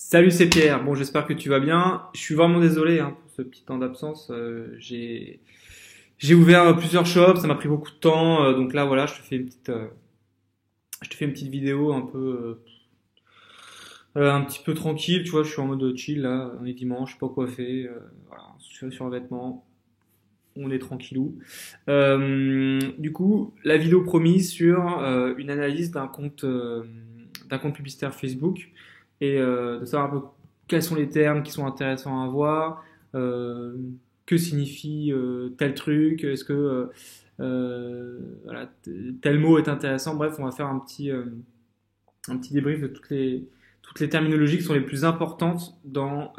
Salut, c'est Pierre. Bon, j'espère que tu vas bien. Je suis vraiment désolé pour ce petit temps d'absence. J'ai ouvert plusieurs shops, ça m'a pris beaucoup de temps. Donc là, voilà, je te fais une petite vidéo un petit peu tranquille. Tu vois, je suis en mode chill là. On est dimanche, je suis pas coiffé. Voilà, sur un vêtement, on est tranquillou. Du coup, la vidéo promise sur une analyse d'un compte publicitaire Facebook et de savoir un peu quels sont les termes qui sont intéressants à voir, euh, que signifie tel truc, est-ce que voilà, tel mot est intéressant. Bref, on va faire un petit débrief de toutes les terminologies qui sont les plus importantes dans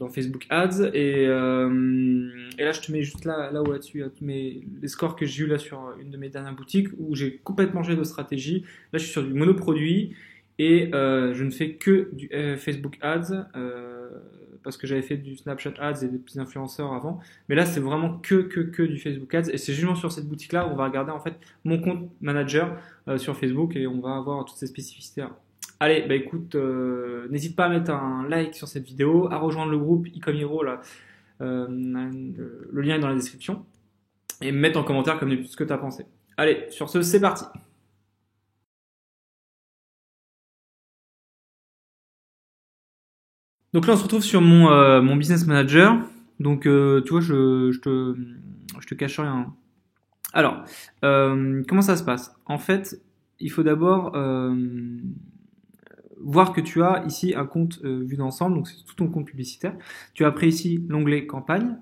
Facebook Ads. Et là, je te mets juste là où là-dessus, les scores que j'ai eu là sur une de mes dernières boutiques où j'ai complètement changé de stratégie. Là, je suis sur du monoproduit et je ne fais que du Facebook Ads parce que j'avais fait du Snapchat Ads et des petits influenceurs avant. Mais là, c'est vraiment que du Facebook Ads. Et c'est justement sur cette boutique-là où on va regarder en fait mon compte manager sur Facebook et on va avoir toutes ces spécificités-là. Allez, bah écoute, n'hésite pas à mettre un like sur cette vidéo, à rejoindre le groupe Ecom Hero, là, le lien est dans la description, et me mettre en commentaire comme d'habitude ce que tu as pensé. Allez, sur ce, c'est parti. Donc là, on se retrouve sur mon business manager. Donc, tu vois, je te cache rien. Alors, comment ça se passe? En fait, il faut d'abord voir que tu as ici un compte vu d'ensemble, donc c'est tout ton compte publicitaire. Tu as après ici l'onglet campagne.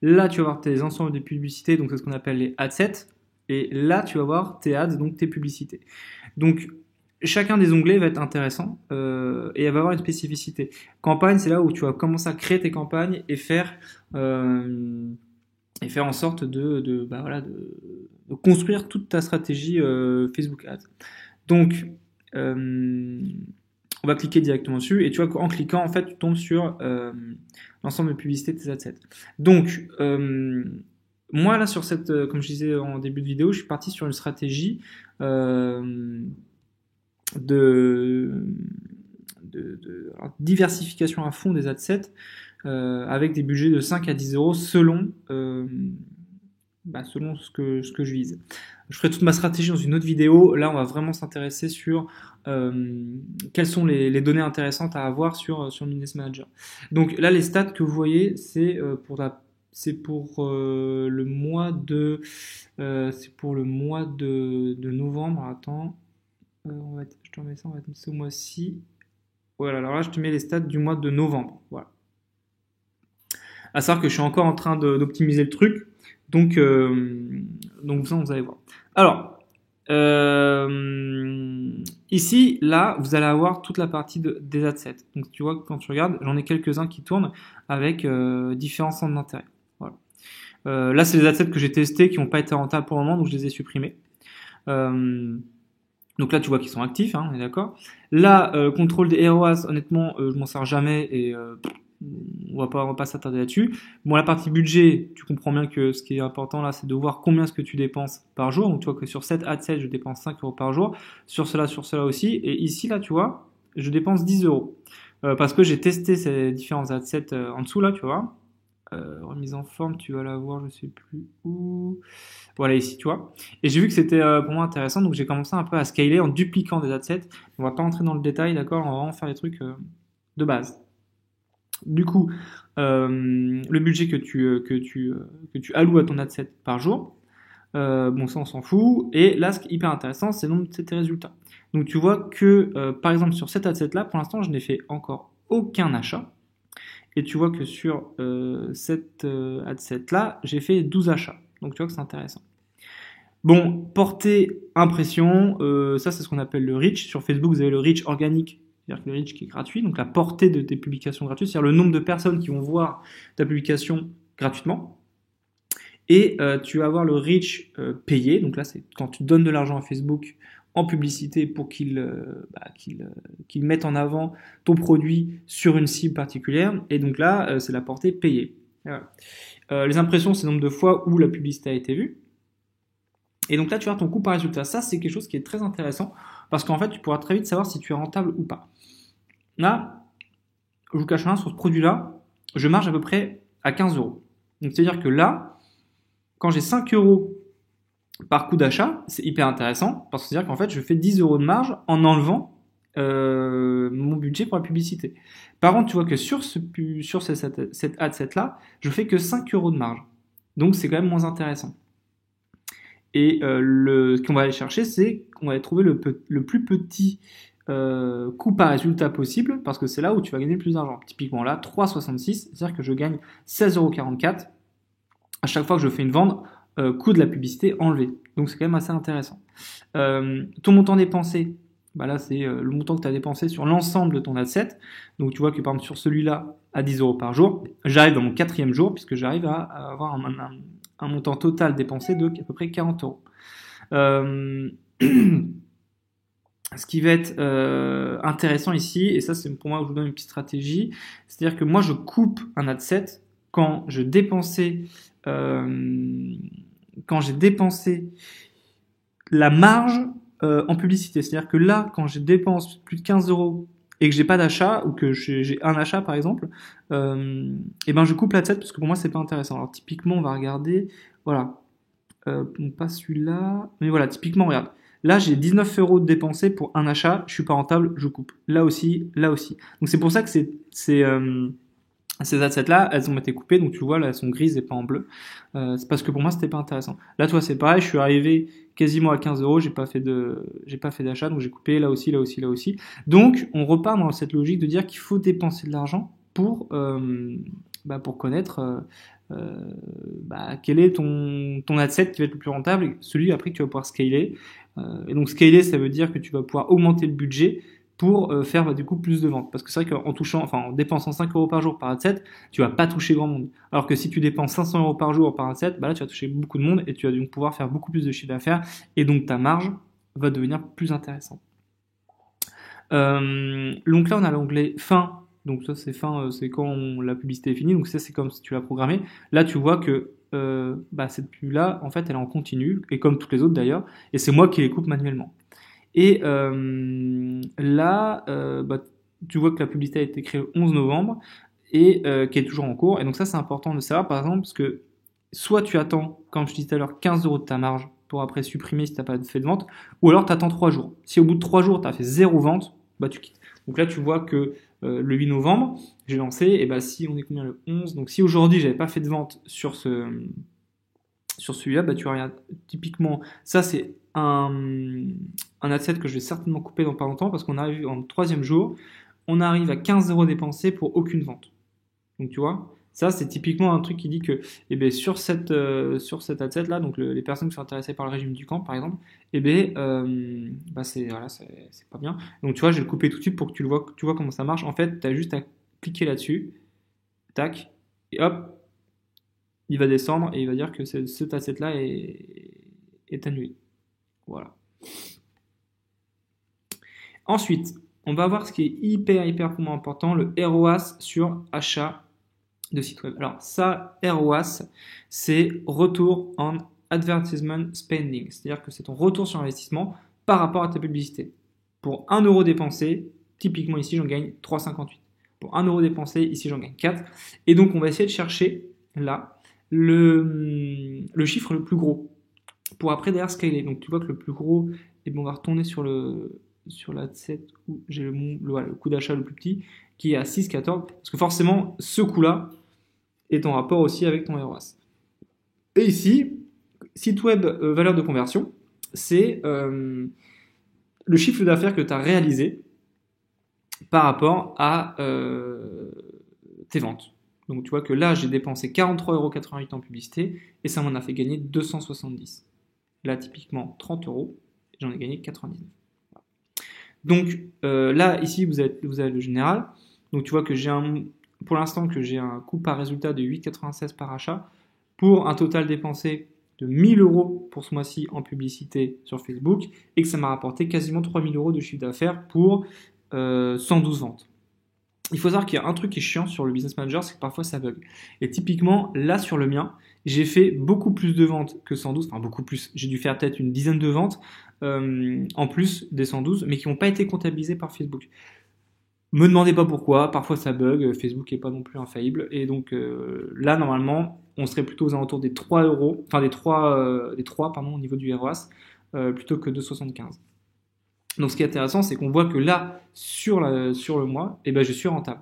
Là, tu vas voir tes ensembles de publicités, donc c'est ce qu'on appelle les adsets. Et là, tu vas voir tes ads, donc tes publicités. Donc, chacun des onglets va être intéressant et elle va avoir une spécificité. Campagne, c'est là où tu vas commencer à créer tes campagnes et faire en sorte de construire toute ta stratégie Facebook Ads. Donc, on va cliquer directement dessus et tu vois qu'en cliquant, en fait, tu tombes sur l'ensemble de publicités de tes adsets. Donc, moi, là, sur cette, comme je disais en début de vidéo, je suis parti sur une stratégie de diversification à fond des adsets avec des budgets de 5 à 10 euros selon selon ce que je vise. Je ferai toute ma stratégie dans une autre vidéo. Là, on va vraiment s'intéresser sur quelles sont les données intéressantes à avoir sur Business Manager. Donc là, les stats que vous voyez, c'est pour le mois de novembre. Attends, je te remets ça, on va mettre ce mois-ci. Voilà, alors là, je te mets les stats du mois de novembre. Voilà. À savoir que je suis encore en train d'optimiser le truc. Donc ça, vous allez voir. Alors, ici, là, vous allez avoir toute la partie des adsets. Donc, tu vois, quand tu regardes, j'en ai quelques-uns qui tournent avec différents centres d'intérêt. Voilà. Là, c'est les adsets que j'ai testés qui n'ont pas été rentables pour le moment, donc je les ai supprimés. Donc là, tu vois qu'ils sont actifs, on est d'accord. Là, contrôle des ROAS, honnêtement, je m'en sers jamais et on va pas s'attarder là-dessus. Bon, la partie budget, tu comprends bien que ce qui est important là, c'est de voir combien est-ce que tu dépenses par jour. Donc tu vois que sur 7 adsets, je dépense 5 euros par jour. Sur cela aussi. Et ici, là, tu vois, je dépense 10 euros. Parce que j'ai testé ces différents adsets en dessous, là, tu vois. Remise en forme, tu vas la voir, je sais plus où. Voilà, ici, tu vois. Et j'ai vu que c'était pour moi intéressant, donc j'ai commencé un peu à scaler en dupliquant des adsets. On va pas rentrer dans le détail, d'accord. On va vraiment faire les trucs de base. Du coup, le budget que tu alloues à ton adset par jour, bon ça on s'en fout. Et là, ce qui est hyper intéressant, c'est le nombre de tes résultats. Donc tu vois que, par exemple, sur cet adset là, pour l'instant, je n'ai fait encore aucun achat. Et tu vois que sur cet adset là, j'ai fait 12 achats. Donc tu vois que c'est intéressant. Bon, portée impression, ça c'est ce qu'on appelle le reach. Sur Facebook, vous avez le reach organique, c'est-à-dire que le reach qui est gratuit, donc la portée de tes publications gratuites, c'est-à-dire le nombre de personnes qui vont voir ta publication gratuitement. Et tu vas avoir le reach payé, donc là c'est quand tu donnes de l'argent à Facebook en publicité pour qu'il mette en avant ton produit sur une cible particulière, et donc là c'est la portée payée. Voilà. Les impressions, c'est le nombre de fois où la publicité a été vue. Et donc là, tu as ton coût par résultat. Ça, c'est quelque chose qui est très intéressant parce qu'en fait, tu pourras très vite savoir si tu es rentable ou pas. Là, je vous cache rien, sur ce produit-là, je marge à peu près à 15 euros. Donc, c'est-à-dire que là, quand j'ai 5 euros par coût d'achat, c'est hyper intéressant parce que c'est-à-dire qu'en fait, je fais 10 euros de marge en enlevant mon budget pour la publicité. Par contre, tu vois que sur cette ad set là, je fais que 5 euros de marge. Donc, c'est quand même moins intéressant. Et ce qu'on va aller chercher, c'est qu'on va aller trouver le plus petit coût par résultat possible, parce que c'est là où tu vas gagner le plus d'argent. Typiquement là, 3,66, c'est-à-dire que je gagne 16,44 € à chaque fois que je fais une vente, coût de la publicité enlevé. Donc c'est quand même assez intéressant. Ton montant dépensé, bah là c'est le montant que tu as dépensé sur l'ensemble de ton ad set. Donc tu vois que par exemple sur celui-là, à 10 euros par jour, j'arrive dans mon 4e jour, puisque j'arrive à avoir un montant total dépensé de à peu près 40 euros. Ce qui va être intéressant ici, et ça c'est pour moi où je vous donne une petite stratégie, c'est-à-dire que moi je coupe un ad set quand j'ai dépensé la marge en publicité. C'est-à-dire que là, quand je dépense plus de 15 euros et que j'ai pas d'achat, ou que j'ai un achat par exemple, et ben je coupe l'ad set parce que pour moi c'est pas intéressant. Alors typiquement on va regarder, voilà, pas celui-là, mais voilà, typiquement regarde. Là, j'ai 19 euros de dépensés pour un achat, je suis pas rentable, je coupe. Là aussi, là aussi. Donc c'est pour ça que ces assets-là, elles ont été coupées, donc tu vois, là, elles sont grises et pas en bleu. C'est parce que pour moi, c'était pas intéressant. Là, toi, c'est pareil, je suis arrivé quasiment à 15 euros, j'ai pas fait d'achat, donc j'ai coupé là aussi, là aussi, là aussi. Donc, on repart dans cette logique de dire qu'il faut dépenser de l'argent pour connaître quel est ton asset qui va être le plus rentable et celui après que tu vas pouvoir scaler. Et donc scaler, ça veut dire que tu vas pouvoir augmenter le budget pour faire du coup plus de ventes. Parce que c'est vrai en dépensant 5 euros par jour par ad set, tu vas pas toucher grand monde. Alors que si tu dépenses 500 euros par jour par ad set, bah là tu vas toucher beaucoup de monde et tu vas donc pouvoir faire beaucoup plus de chiffre d'affaires et donc ta marge va devenir plus intéressante. Donc là on a l'onglet fin. Donc ça c'est fin, c'est quand la publicité est finie. Donc ça c'est comme si tu l'as programmé. Là tu vois que cette pub là en fait elle est en continu et comme toutes les autres d'ailleurs. Et c'est moi qui les coupe manuellement. Et là, tu vois que la publicité a été créée le 11 novembre et qui est toujours en cours. Et donc ça, c'est important de savoir, par exemple, parce que soit tu attends, comme je disais tout à l'heure, 15 euros de ta marge pour après supprimer si tu n'as pas fait de vente, ou alors tu attends 3 jours. Si au bout de 3 jours, tu as fait 0 vente, bah tu quittes. Donc là, tu vois que le 8 novembre, j'ai lancé, et bah si on est combien le 11, donc si aujourd'hui, j'avais pas fait de vente sur celui-là, bah tu regardes, typiquement, ça c'est un asset que je vais certainement couper dans pas longtemps parce qu'on arrive en 3e jour, on arrive à 15 euros dépensés pour aucune vente. Donc tu vois, ça c'est typiquement un truc qui dit que sur cet asset là, donc les personnes qui sont intéressées par le régime du camp par exemple, c'est pas bien. Donc tu vois, je vais le couper tout de suite pour que tu vois comment ça marche. En fait, tu as juste à cliquer là-dessus, tac, et hop, il va descendre et il va dire que cet asset-là est annulé. Voilà. Ensuite, on va voir ce qui est hyper pour moi important, le ROAS sur achat de site web. Alors ça, ROAS, c'est Retour on Advertisement Spending, c'est-à-dire que c'est ton retour sur investissement par rapport à ta publicité. Pour 1 euro dépensé, typiquement ici j'en gagne 3,58. Pour 1 euro dépensé, ici j'en gagne 4. Et donc on va essayer de chercher là le chiffre le plus gros pour après derrière scaler. Donc tu vois que le plus gros, on va retourner sur l'adset où j'ai le coût d'achat le plus petit qui est à 6,14 parce que forcément ce coût-là est en rapport aussi avec ton ROAS. Et ici, site web valeur de conversion, c'est le chiffre d'affaires que tu as réalisé par rapport à tes ventes. Donc tu vois que là, j'ai dépensé 43,88 € en publicité et ça m'en a fait gagner 270. Là, typiquement, 30 euros, j'en ai gagné 99. Donc là, ici, vous avez le général. Donc tu vois que pour l'instant, que j'ai un coût par résultat de 8,96 par achat pour un total dépensé de 1000 € pour ce mois-ci en publicité sur Facebook et que ça m'a rapporté quasiment 3000 € de chiffre d'affaires pour 112 ventes. il faut savoir qu'il y a un truc qui est chiant sur le Business Manager, c'est que parfois ça bug. Et typiquement, là sur le mien, j'ai fait beaucoup plus de ventes que 112, enfin beaucoup plus. J'ai dû faire peut-être une dizaine de ventes en plus des 112, mais qui n'ont pas été comptabilisées par Facebook. Me demandez pas pourquoi, parfois ça bug, Facebook n'est pas non plus infaillible. Et donc là, normalement, on serait plutôt aux alentours des 3 euros, enfin des 3 pardon, au niveau du ROAS, plutôt que de 75. Donc ce qui est intéressant, c'est qu'on voit que là, sur le mois, eh ben, je suis rentable.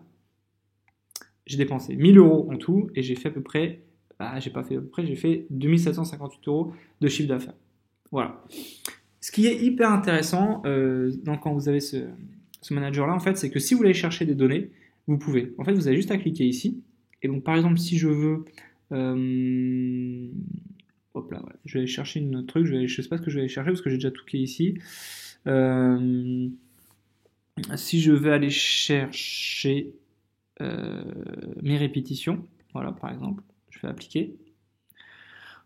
J'ai dépensé 1000 euros en tout et j'ai fait à peu près, j'ai fait 2758 euros de chiffre d'affaires. Voilà. Ce qui est hyper intéressant quand vous avez ce manager-là, en fait, c'est que si vous voulez chercher des données, vous pouvez. En fait, vous avez juste à cliquer ici. Et donc, par exemple, si je veux... hop là, ouais, je vais aller chercher une autre truc. Je ne sais pas ce que je vais aller chercher parce que j'ai déjà tout qui est ici. Si je vais aller chercher mes répétitions, voilà, par exemple, je vais appliquer.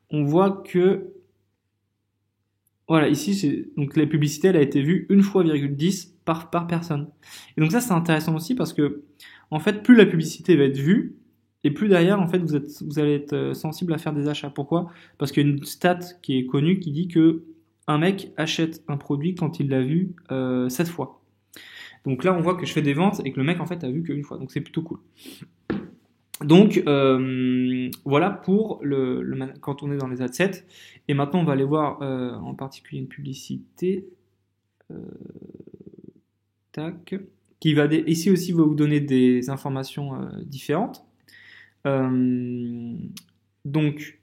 On voit que voilà, ici, donc la publicité, elle a été vue 1 fois, 10 par personne. Et donc ça, c'est intéressant aussi parce que, en fait, plus la publicité va être vue, et plus derrière, en fait, vous allez être sensible à faire des achats. Pourquoi? Parce qu'il y a une stat qui est connue qui dit que un mec achète un produit quand il l'a vu 7 fois. Donc là, on voit que je fais des ventes et que le mec, en fait, a vu qu'une fois. Donc c'est plutôt cool. Donc voilà pour quand on est dans les adsets. Et maintenant on va aller voir en particulier une publicité qui va ici aussi va vous donner des informations différentes. Donc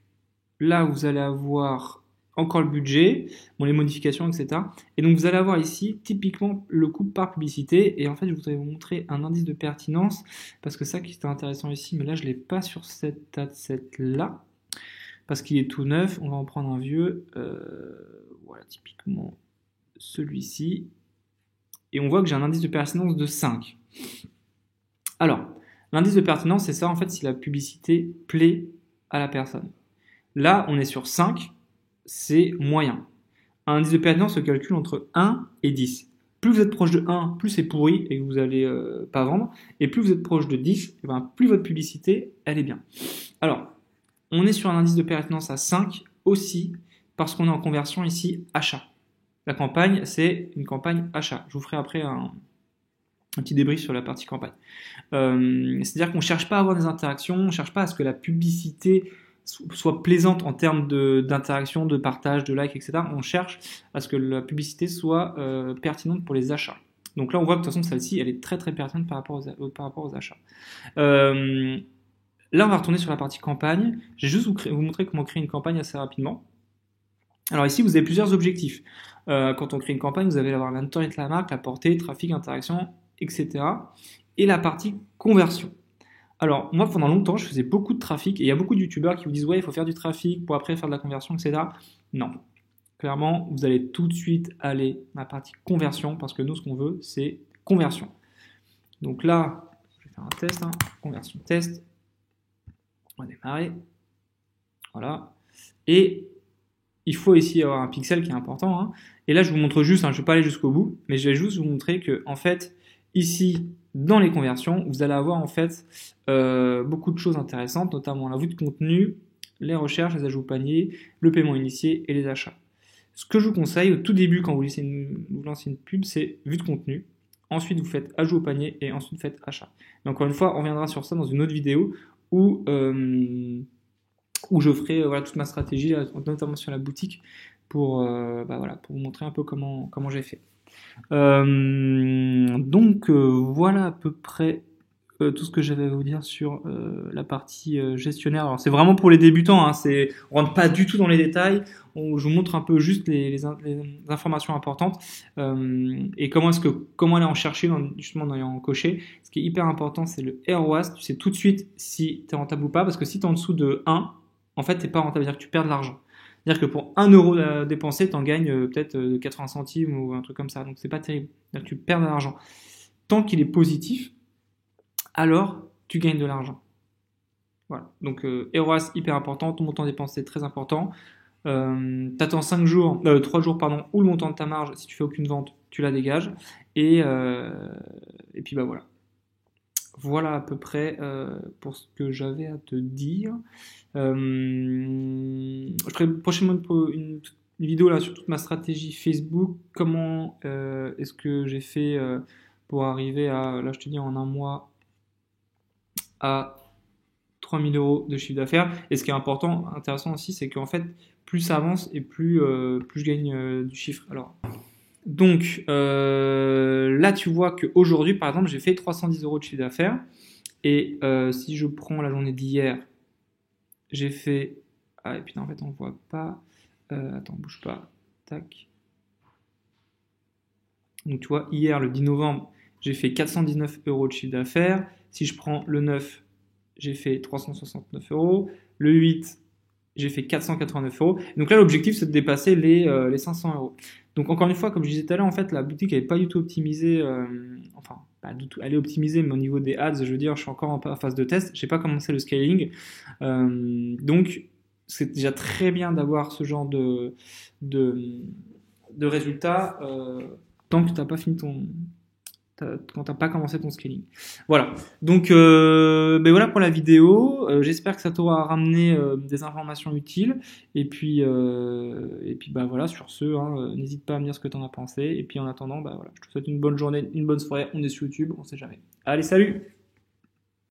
là vous allez avoir encore le budget, les modifications, etc. Et donc vous allez avoir ici typiquement le coût par publicité. Et en fait je voudrais vous montrer un indice de pertinence parce que ça qui était intéressant ici, mais là je ne l'ai pas sur cet adset là parce qu'il est tout neuf. On va en prendre un vieux, voilà, typiquement celui-ci. Et on voit que j'ai un indice de pertinence de 5. Alors, l'indice de pertinence, c'est ça en fait si la publicité plaît à la personne. Là, on est sur 5. C'est moyen. Un indice de pertinence se calcule entre 1 et 10. Plus vous êtes proche de 1, plus c'est pourri et que vous n'allez pas vendre. Et plus vous êtes proche de 10, et ben, plus votre publicité, elle est bien. Alors, on est sur un indice de pertinence à 5 aussi parce qu'on est en conversion ici achat. La campagne, c'est une campagne achat. Je vous ferai après un petit débrief sur la partie campagne. C'est-à-dire qu'on ne cherche pas à avoir des interactions, on ne cherche pas à ce que la publicité soit plaisante en termes d'interaction, de partage, de like, etc. On cherche à ce que la publicité soit pertinente pour les achats. Donc là, on voit que de toute façon, celle-ci, elle est très très pertinente par rapport aux achats. Là, on va retourner sur la partie campagne. Je vais juste vous montrer comment créer une campagne assez rapidement. Alors ici, vous avez plusieurs objectifs. Quand on crée une campagne, vous allez avoir la notoriété de la marque, la portée, trafic, interaction, etc. Et la partie conversion. Alors, moi, pendant longtemps, je faisais beaucoup de trafic, et il y a beaucoup de youtubeurs qui vous disent « Ouais, il faut faire du trafic pour après faire de la conversion, etc. » Non. Clairement, vous allez tout de suite aller à la partie conversion, parce que nous, ce qu'on veut, c'est conversion. Donc là, je vais faire un test, conversion test. On va démarrer. Voilà. Et il faut ici avoir un pixel qui est important. Et là, je vous montre juste, je ne vais pas aller jusqu'au bout, mais je vais juste vous montrer que, en fait, ici, dans les conversions, vous allez avoir en fait beaucoup de choses intéressantes, notamment la vue de contenu, les recherches, les ajouts au panier, le paiement initié et les achats. Ce que je vous conseille au tout début quand vous lancez une pub, c'est vue de contenu. Ensuite, vous faites ajout au panier et ensuite vous faites achat. Et encore une fois, on reviendra sur ça dans une autre vidéo où je ferai toute ma stratégie, notamment sur la boutique, pour vous montrer un peu comment j'ai fait. Donc voilà à peu près tout ce que j'avais à vous dire sur la partie gestionnaire. Alors c'est vraiment pour les débutants, on rentre pas du tout dans les détails, je vous montre un peu juste les informations importantes et comment aller en chercher justement dans en cocher. Ce qui est hyper important, c'est le ROAS. Tu sais tout de suite si tu es rentable ou pas, parce que si tu es en dessous de 1, en fait tu n'es pas rentable, c'est-à-dire que tu perds de l'argent. C'est-à-dire que pour 1 euro dépensé, tu en gagnes peut-être 80 centimes ou un truc comme ça. Donc c'est pas terrible. C'est-à-dire que tu perds de l'argent. Tant qu'il est positif, alors tu gagnes de l'argent. Voilà. Donc ROAS hyper important, ton montant dépensé très important. T'attends 3 jours, où le montant de ta marge, si tu fais aucune vente, tu la dégages. Et puis voilà. Voilà à peu près pour ce que j'avais à te dire. Je ferai prochainement une vidéo là sur toute ma stratégie Facebook. Comment est-ce que j'ai fait pour arriver à, là je te dis en un mois, à 3000 euros de chiffre d'affaires. Et ce qui est important, intéressant aussi, c'est qu'en fait, plus ça avance et plus je gagne du chiffre. Alors, donc là, tu vois qu'aujourd'hui, par exemple, j'ai fait 310 euros de chiffre d'affaires. Et si je prends la journée d'hier, j'ai fait. Ah, et puis en fait, on ne voit pas. Attends, bouge pas. Tac. Donc tu vois, hier, le 10 novembre, j'ai fait 419 euros de chiffre d'affaires. Si je prends le 9, j'ai fait 369 euros. Le 8, j'ai fait 489 euros. Donc là, l'objectif, c'est de dépasser les 500 euros. Donc encore une fois, comme je disais tout à l'heure, en fait, la boutique n'est pas du tout optimisée. Enfin, pas du tout. Elle est optimisée, mais au niveau des ads, je veux dire, je suis encore en phase de test. Je n'ai pas commencé le scaling. Donc, c'est déjà très bien d'avoir ce genre de, de résultats tant que tu n'as pas fini quand t'as pas commencé ton scaling. Voilà. Donc, ben voilà pour la vidéo. J'espère que ça t'aura ramené des informations utiles. Et puis bah voilà, sur ce, hein, n'hésite pas à me dire ce que t'en as pensé. Et puis en attendant, bah voilà, je te souhaite une bonne journée, une bonne soirée. On est sur YouTube, on sait jamais. Allez, salut!